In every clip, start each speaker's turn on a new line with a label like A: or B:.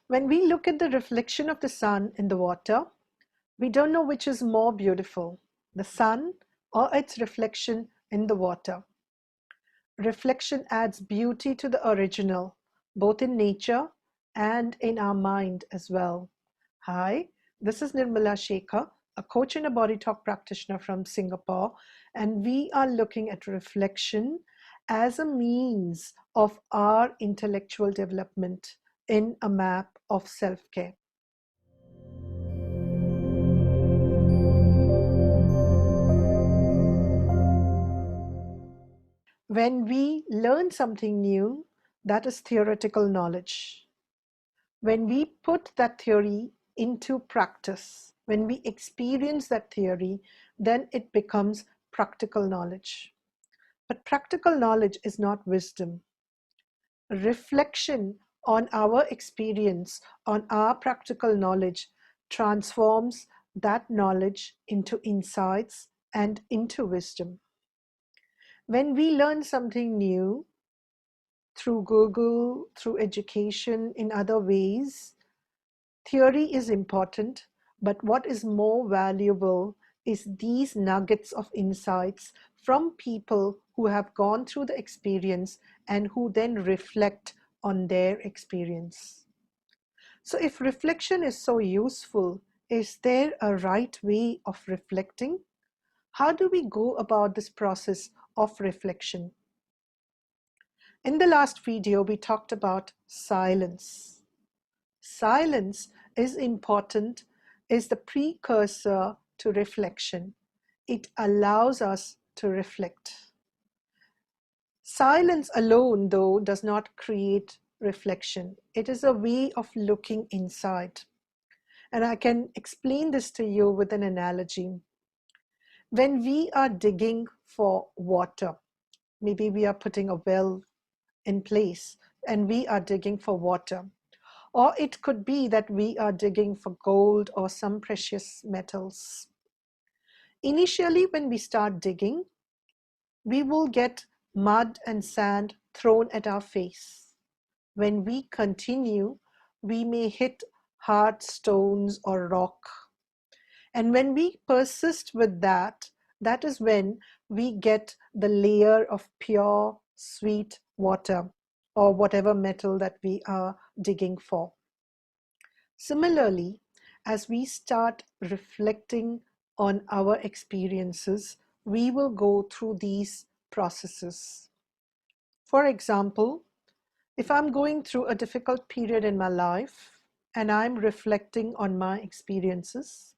A: When we look at the reflection of the sun in the water, we don't know which is more beautiful, the sun or its reflection in the water. Reflection adds beauty to the original, both in nature and in our mind as well. Hi, this is Nirmala Shekhar, a coach and a body talk practitioner from Singapore, and we are looking at reflection as a means of our intellectual development in a map of self-care. When we learn something new, that is theoretical knowledge. When we put that theory into practice, when we experience that theory, then it becomes practical knowledge. But practical knowledge is not wisdom. Reflection on our experience, on our practical knowledge, transforms that knowledge into insights and into wisdom. When we learn something new through Google, through education, in other ways, theory is important, but what is more valuable is these nuggets of insights from people who have gone through the experience and who then reflect on their experience. So if reflection is so useful, is there a right way of reflecting? How do we go about this process of reflection? In the last video, we talked about silence. Silence is important, is the precursor to reflection. It allows us to reflect. Silence alone, though, does not create reflection. It is a way of looking inside. And I can explain this to you with an analogy. When we are digging for water, maybe we are putting a well in place and we are digging for water. Or it could be that we are digging for gold or some precious metals. Initially, when we start digging, we will get mud and sand thrown at our face. When we continue, we may hit hard stones or rock. And when we persist with that, that is when we get the layer of pure, sweet water or whatever metal that we are digging for. Similarly, as we start reflecting on our experiences, we will go through these processes. For example, if I'm going through a difficult period in my life and I'm reflecting on my experiences,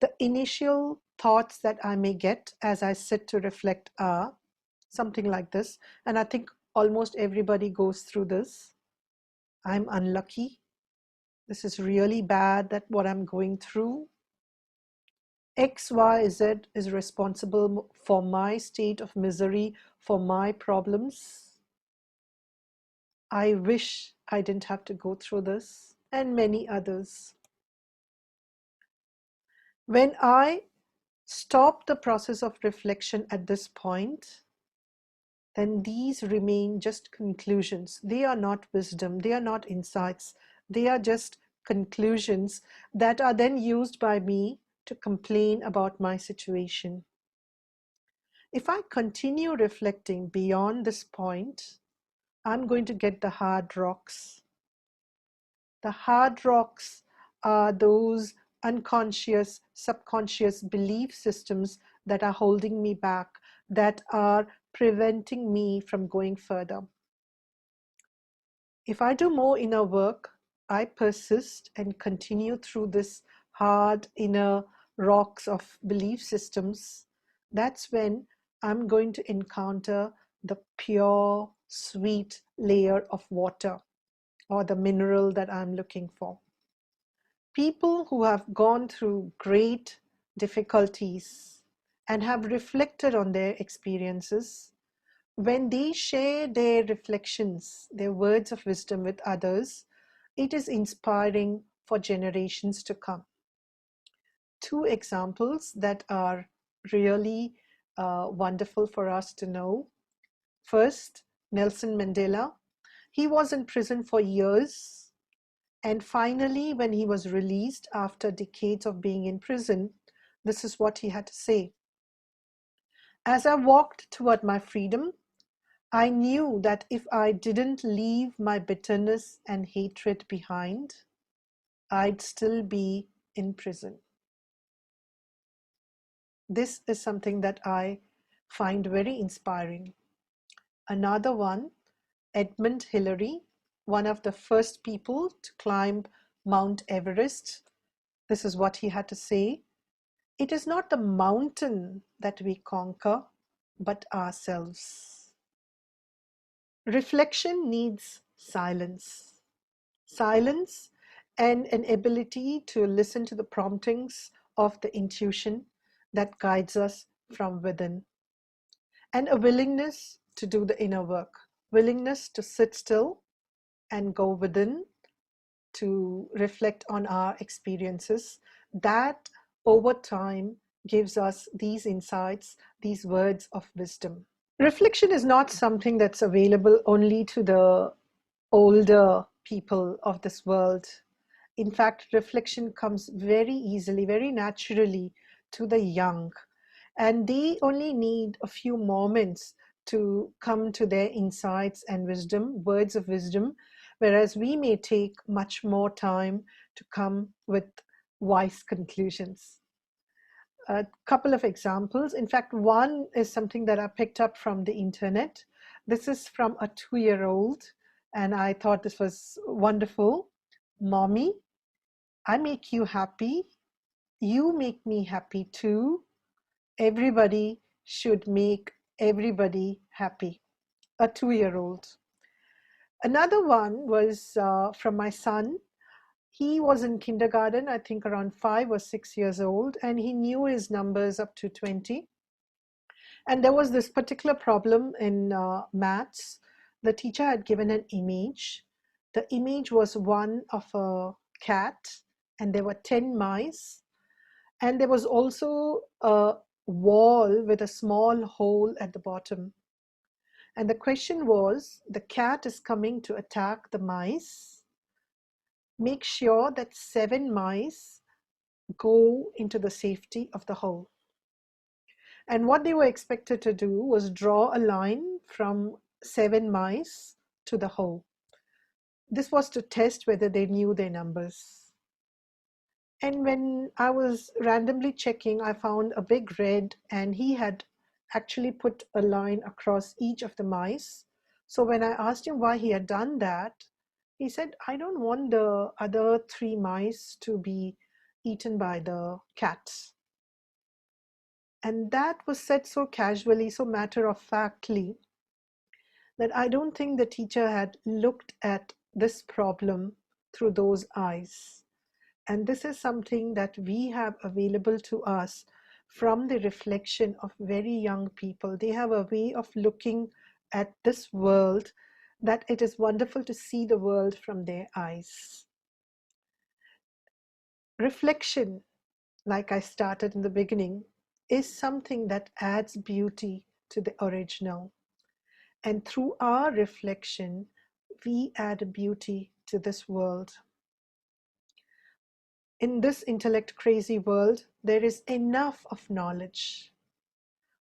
A: the initial thoughts that I may get as I sit to reflect are something like this, and I think almost everybody goes through this. I'm unlucky. This is really bad that what I'm going through. X, Y, Z is responsible for my state of misery, for my problems. I wish I didn't have to go through this, and many others. When I stop the process of reflection at this point, then these remain just conclusions. They are not wisdom, they are not insights, they are just conclusions that are then used by me to complain about my situation. If I continue reflecting beyond this point, I'm going to get the hard rocks. The hard rocks are those unconscious, subconscious belief systems that are holding me back, that are preventing me from going further. If I do more inner work, I persist and continue through this hard inner rocks of belief systems, that's when I'm going to encounter the pure, sweet layer of water or the mineral that I'm looking for. People who have gone through great difficulties and have reflected on their experiences, when they share their reflections, their words of wisdom with others, it is inspiring for generations to come. Two examples that are really wonderful for us to know. First, Nelson Mandela. He was in prison for years, And finally, when he was released after decades of being in prison, this is what he had to say. As I walked toward my freedom, I knew that if I didn't leave my bitterness and hatred behind, I'd still be in prison. This is something that I find very inspiring. Another one, Edmund Hillary, one of the first people to climb Mount Everest. This is what he had to say. It is not the mountain that we conquer, but ourselves. Reflection needs silence. Silence and an ability to listen to the promptings of the intuition that guides us from within. And a willingness to do the inner work, willingness to sit still and go within to reflect on our experiences. That over time gives us these insights, these words of wisdom. Reflection is not something that's available only to the older people of this world. In fact, reflection comes very easily, very naturally to the young, and they only need a few moments to come to their insights and wisdom, words of wisdom, whereas we may take much more time to come with wise conclusions. A couple of examples. In fact, one is something that I picked up from the internet. This is from a 2-year-old, and I thought this was wonderful. Mommy, I make you happy. You make me happy too. Everybody should make everybody happy. A 2-year-old. Another one was from my son. He was in kindergarten, I think around 5 or 6 years old, and he knew his numbers up to 20. And there was this particular problem in maths. The teacher had given an image. The image was one of a cat, and there were 10 mice. And there was also a wall with a small hole at the bottom. And the question was, the cat is coming to attack the mice. Make sure that 7 mice go into the safety of the hole. And what they were expected to do was draw a line from 7 mice to the hole. This was to test whether they knew their numbers. And when I was randomly checking, I found a big red, and he had actually put a line across each of the mice. So when I asked him why he had done that, he said, I don't want the other 3 mice to be eaten by the cats. And that was said so casually, so matter-of-factly, that I don't think the teacher had looked at this problem through those eyes. And this is something that we have available to us from the reflection of very young people. They have a way of looking at this world that it is wonderful to see the world from their eyes. Reflection, like I started in the beginning, is something that adds beauty to the original. And through our reflection, we add beauty to this world. In this intellect crazy world, there is enough of knowledge.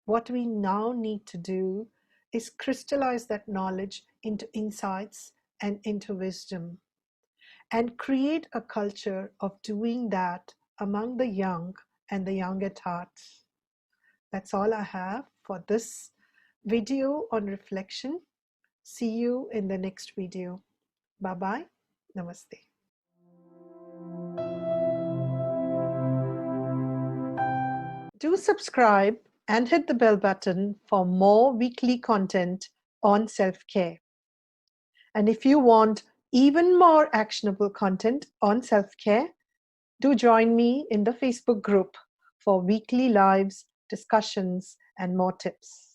A: What we now need to do is crystallize that knowledge into insights and into wisdom, and create a culture of doing that among the young and the young at heart. That's all I have for this video on reflection. See you in the next video. Bye-bye. Namaste. Do subscribe and hit the bell button for more weekly content on self-care. And if you want even more actionable content on self-care, do join me in the Facebook group for weekly lives, discussions, and more tips.